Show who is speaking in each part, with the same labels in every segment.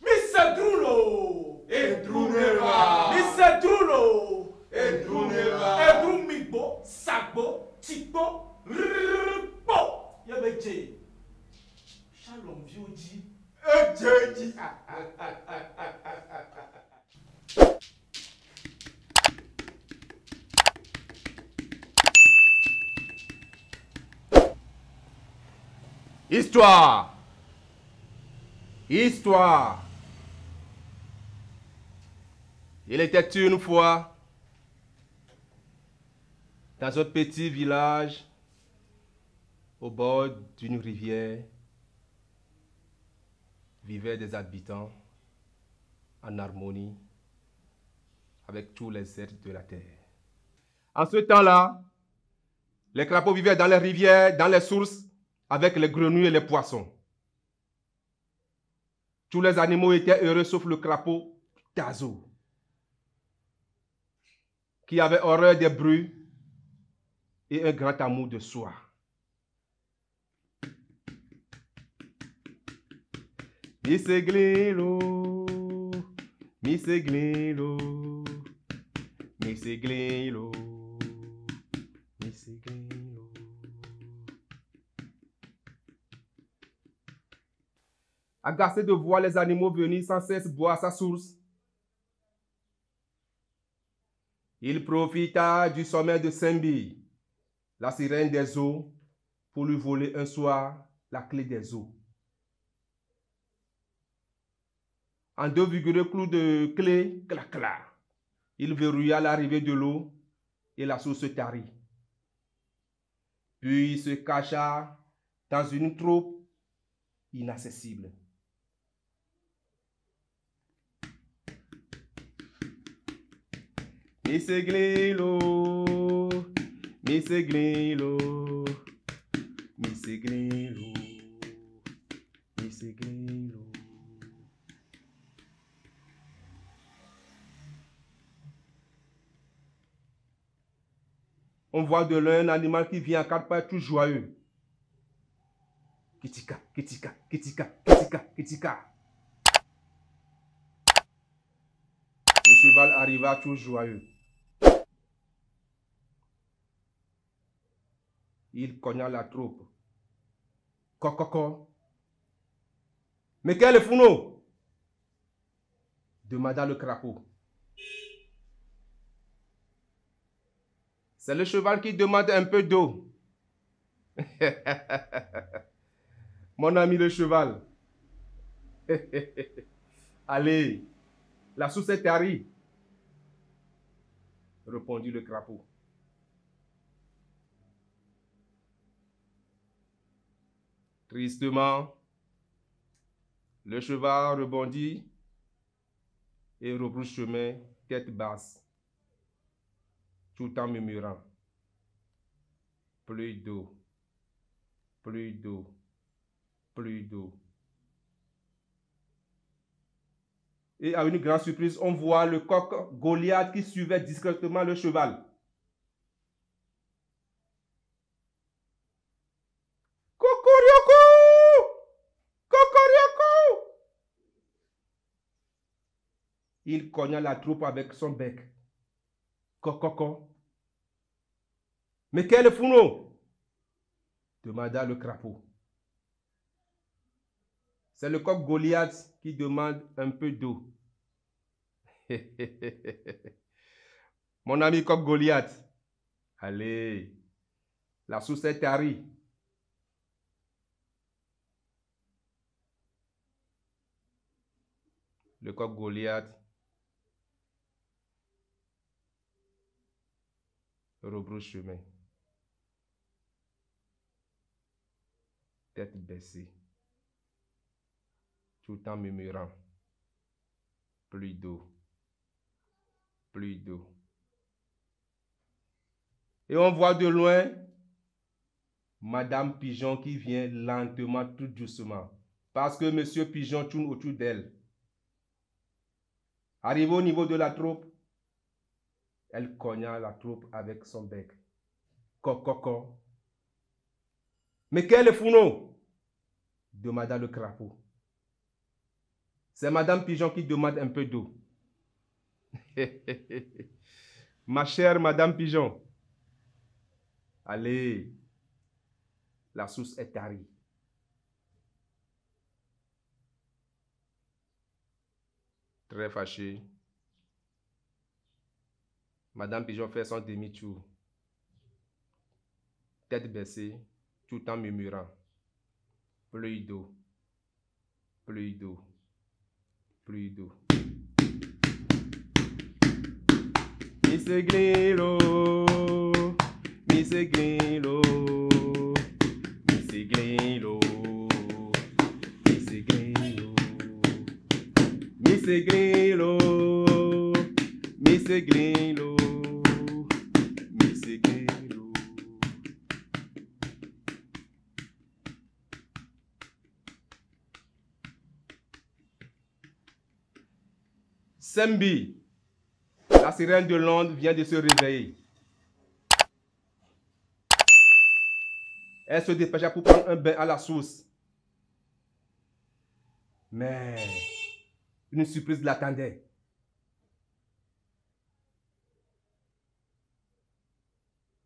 Speaker 1: Mr. Drulo!
Speaker 2: Edruneva!
Speaker 1: Mr. Drulo!
Speaker 2: Edruneva!
Speaker 1: Edrumigbo, Sagbo, Tikbo, Rrrbo! Yabeje. Shalom Vioji.
Speaker 2: Ejeji!
Speaker 3: Histoire. Histoire. Il était une fois, dans un petit village, au bord d'une rivière, vivaient des habitants en harmonie avec tous les êtres de la terre. En ce temps-là, les crapauds vivaient dans les rivières, dans les sources, avec les grenouilles et les poissons. Tous les animaux étaient heureux sauf le crapaud Tazo, qui avait horreur des bruits et un grand amour de soi. Miseglilo, miseglilo, miseglilo, miseglilo. Agacé de voir les animaux venir sans cesse boire à sa source, il profita du sommeil de Sembi, la sirène des eaux, pour lui voler un soir la clé des eaux. En deux vigoureux clous de clé, clac, clac, il verrouilla l'arrivée de l'eau et la source se tarit. Puis il se cacha dans une troupe inaccessible. Miseglilo, miseglilo, miseglilo, miseglilo. On voit de loin un animal qui vient à quatre pattes tout joyeux. Kitika, kitika, kitika, kitika, kitika. Le cheval arriva tout joyeux. Il cogna la troupe. Cococo. Mais quel est Founo? Demanda le crapaud. C'est le cheval qui demande un peu d'eau. Mon ami le cheval. Allez, la source est tarie, répondit le crapaud. Tristement, le cheval rebondit et rebrousse chemin, tête basse, tout en murmurant. Plus d'eau, plus d'eau, plus d'eau. Et à une grande surprise, on voit le coq Goliath qui suivait discrètement le cheval. Cocorioko! Cocorioko! Il cogna la troupe avec son bec. Cococo. Mais quel Founo? Demanda le crapaud. C'est le coq Goliath qui demande un peu d'eau. Mon ami coq Goliath, allez, la source est tarie. Le coq Goliath rebrousse chemin, tête baissée, tout en murmurant. Plus d'eau, plus d'eau. Et on voit de loin Madame Pigeon qui vient lentement, tout doucement, parce que Monsieur Pigeon tourne autour d'elle. Arrivée au niveau de la troupe, elle cogna la troupe avec son bec. Cococo. Mais quel est Founo? demanda le crapaud. C'est Madame Pigeon qui demande un peu d'eau. Ma chère Madame Pigeon, allez, la source est tarie. Très fâchée, Madame Pigeon fait son demi-tour, tête baissée, tout en murmurant. Pluie d'eau, pluie d'eau, pluie d'eau. Miss Grillo, Miss Grillo, Miss Grillo, Miss Grillo, Miss Grillo, Miss Grillo, Miss Grillo. Sembi, la sirène de Londres, vient de se réveiller. Elle se dépêcha pour prendre un bain à la source. Mais une surprise l'attendait.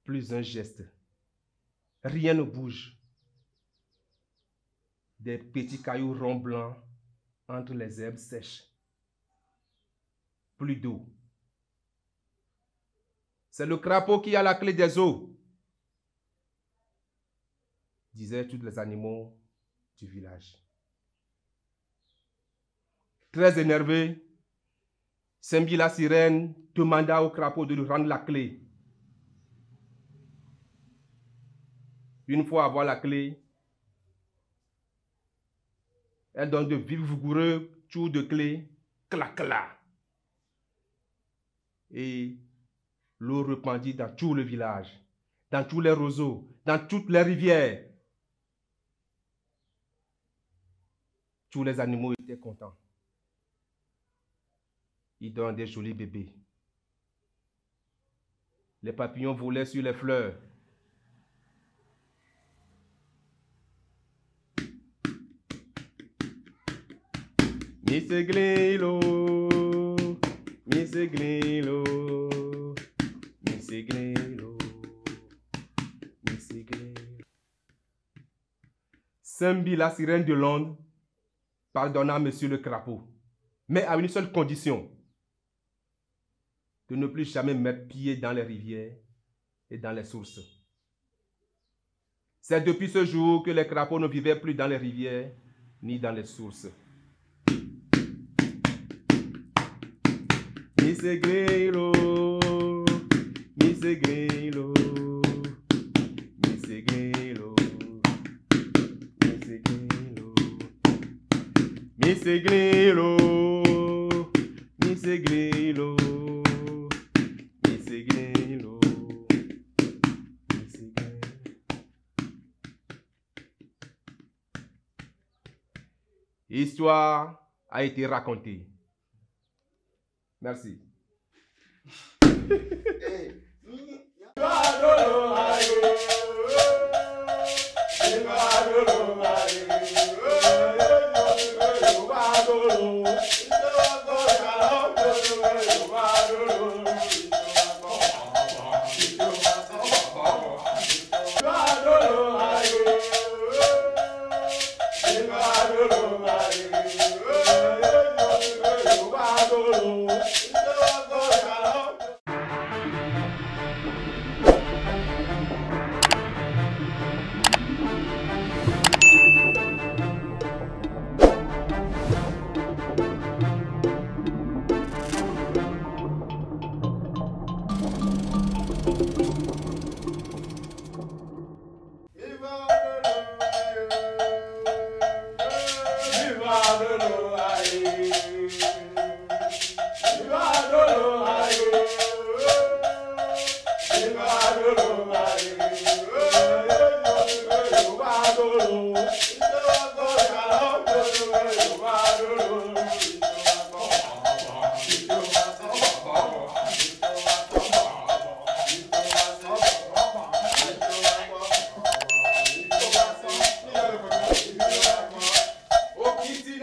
Speaker 3: Plus un geste. Rien ne bouge. Des petits cailloux ronds blancs entre les herbes sèches. Plus d'eau. C'est le crapaud qui a la clé des eaux, disaient tous les animaux du village. Très énervé, Sembi la sirène demanda au crapaud de lui rendre la clé. Une fois avoir la clé, elle donne de vifs vigoureux tours de clé, clac clac. Et l'eau répandit dans tout le village, dans tous les roseaux, dans toutes les rivières. Tous les animaux étaient contents. Ils donnent des jolis bébés. Les papillons volaient sur les fleurs. Miss Grillo, Miss Grillo, Miss Grillo, Miss Grillo. Sembi, la sirène de Londres, pardonna Monsieur le crapaud, mais à une seule condition: de ne plus jamais mettre pied dans les rivières et dans les sources. C'est depuis ce jour que les crapauds ne vivaient plus dans les rivières ni dans les sources. Miss Grillo, Miss Grillo, Miss Grillo, Miss Grillo, Miss Grillo, Miss Grillo, Miss Grillo, Miss Grillo. L'histoire a été racontée. Merci.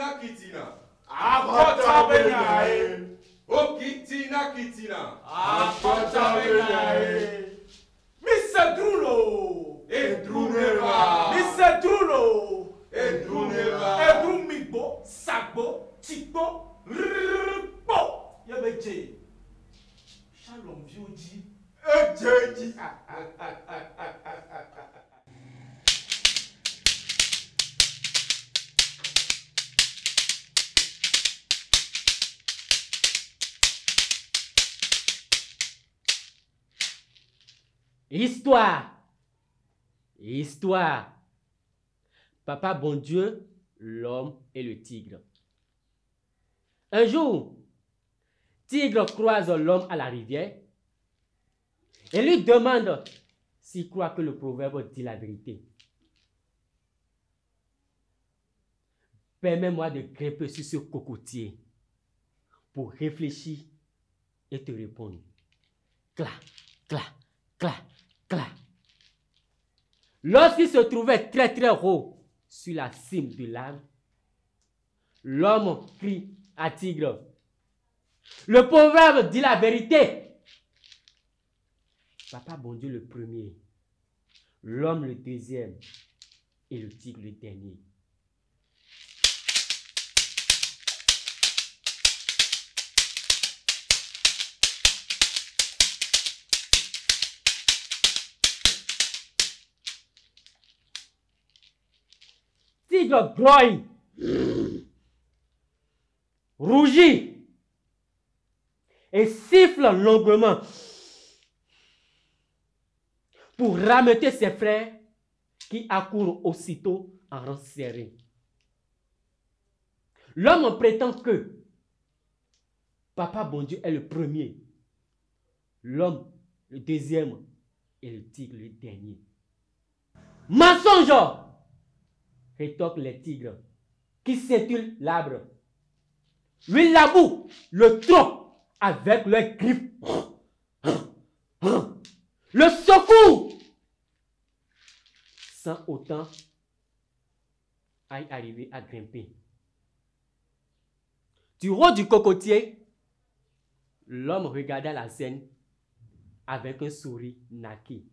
Speaker 3: Kitina Kitina.
Speaker 1: Akota benae.
Speaker 3: Oh Kitina Kitina.
Speaker 1: Akota benae. Mr. Drulo.
Speaker 2: Edruneva.
Speaker 1: Mr. Drulo.
Speaker 2: Edruneva.
Speaker 1: Edrumigbo, Sagbo, Tikbo, Rpo. Yabeje. Shalom Vioji.
Speaker 2: Ejeji.
Speaker 4: Histoire. Histoire. Papa bon Dieu, l'homme et le tigre. Un jour, Tigre croise l'homme à la rivière et lui demande s'il croit que le proverbe dit la vérité. Permets-moi de grimper sur ce cocotier pour réfléchir et te répondre. Cla, cla, cla, cla. Lorsqu'il se trouvait très très haut sur la cime de l'arbre, l'homme crie à Tigre. Le proverbe dit la vérité. Papa bon Dieu le premier, l'homme le deuxième et le tigre le dernier. Tigre grogne, rougit et siffle longuement pour rameuter ses frères qui accourent aussitôt en rang serré. L'homme prétend que Papa bon Dieu est le premier, l'homme le deuxième et le tigre le dernier. Mensonge! Rétorquent les tigres qui ceinturent l'arbre. Lui labouent le tronc avec leurs griffes. Le secouent sans autant arriver à grimper. Du haut du cocotier, l'homme regarda la scène avec un sourire naqué.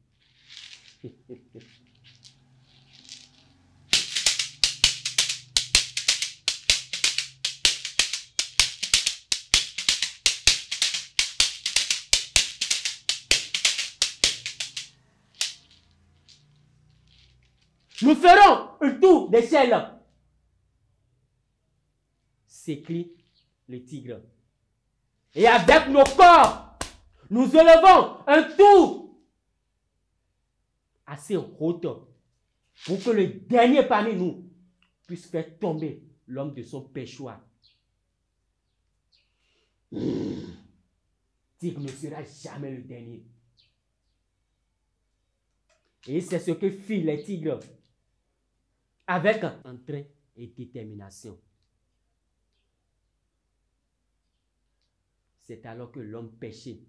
Speaker 4: Nous ferons un tour d'échelle, s'écrie le tigre. Et avec nos corps, nous élevons un tour assez haut pour que le dernier parmi nous puisse faire tomber l'homme de son péchoir. Tigre ne sera jamais le dernier. Et c'est ce que fit les tigres avec entrain et détermination. C'est alors que l'homme pêchait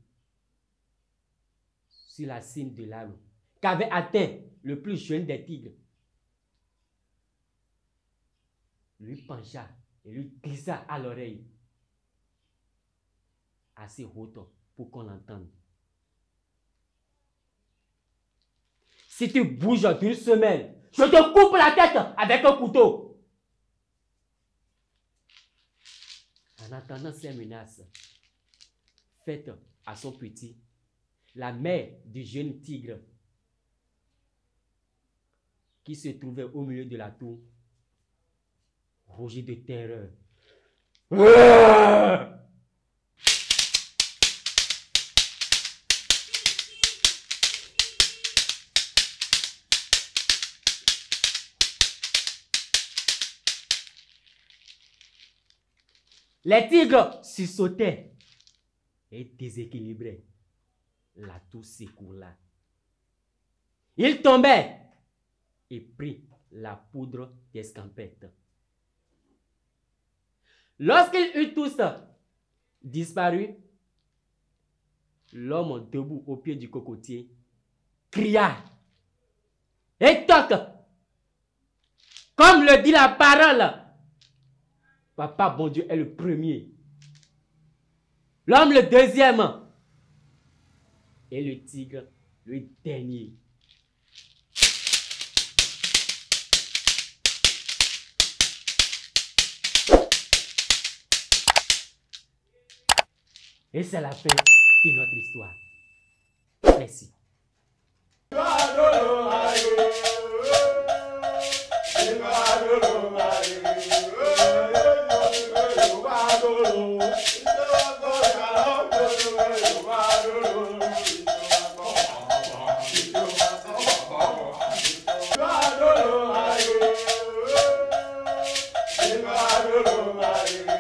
Speaker 4: sur la cime de l'arbre qu'avait atteint le plus jeune des tigres. Lui pencha et lui glissa à l'oreille assez haute pour qu'on l'entende. Si tu bouges d'une semelle, je te coupe la tête avec un couteau. En entendant ces menaces faites à son petit, la mère du jeune tigre qui se trouvait au milieu de la tour rougit de terreur. Les tigres sursautaient et déséquilibraient. La tour s'écoula. Ils tombaient et prirent la poudre d'escampette. Lorsqu'ils eurent tous disparu, l'homme debout au pied du cocotier cria et toque, comme le dit la parole. Papa bon Dieu est le premier. L'homme le deuxième. Et le tigre le dernier. Et c'est la fin de notre histoire. Merci.
Speaker 2: Mario.